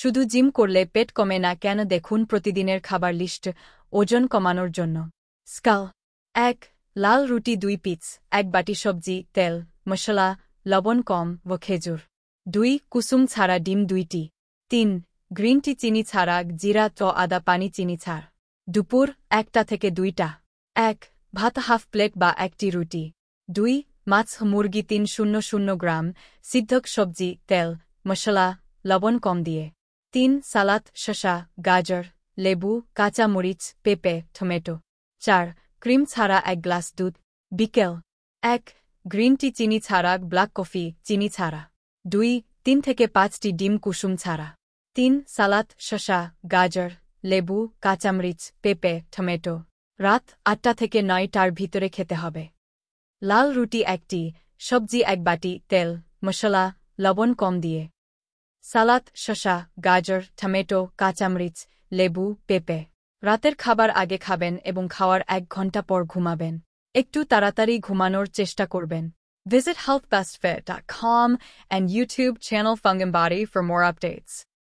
শুধু জিম করলে পেট কমে না কেন? দেখুন প্রতিদিনের খাবার লিস্ট ওজন কমানোর জন্য। স্কাল 1. লাল রুটি 2 পিস, 1 বাটি সবজি, তেল, মশলা, লবণ কম ও খেজুর। 2. কুসুম ছাড়া ডিম 2টি। 3. গ্রিন টি চিনি ছাড়া, জিরা চ আদা পানি চিনি ছাড়। দুপুর 1টা থেকে 2টা। 1. ভাত হাফ প্লেট বা 1টি রুটি। 2. মাছ মুরগি 300 গ্রাম, সিদ্ধক সবজি, তেল, মশলা, লবণ কম দিয়ে। 3. সালাদ, শসা, গাজর, লেবু, কাঁচা মরিচ, পেঁপে, টমেটো। 4. ক্রিম ছাড়া 1 গ্লাস দুধ। বিকেল 1. গ্রিন টি চিনি ছাড়া, ব্ল্যাক কফি চিনি ছাড়া। 2. 3 থেকে 5টি ডিম কুসুম ছাড়া। 3. সালাদ, শসা, গাজর, লেবু, কাঁচামরিচ, পেঁপে, টমেটো। রাত 8টা থেকে 9টার ভিতরে খেতে হবে। লাল রুটি 1টি, সবজি 1 বাটি, তেল, মশলা, লবণ কম দিয়ে। সালাদ, শসা, গাজর, টমেটো, কাঁচামরিচ, লেবু, পেঁপে। রাতের খাবার আগে খাবেন এবং খাওয়ার 1 ঘন্টা পর ঘুমাবেন। একটু তাড়াতাড়ি ঘুমানোর চেষ্টা করবেন। Visit healthbestfit.com and YouTube channel Fungambody for more updates.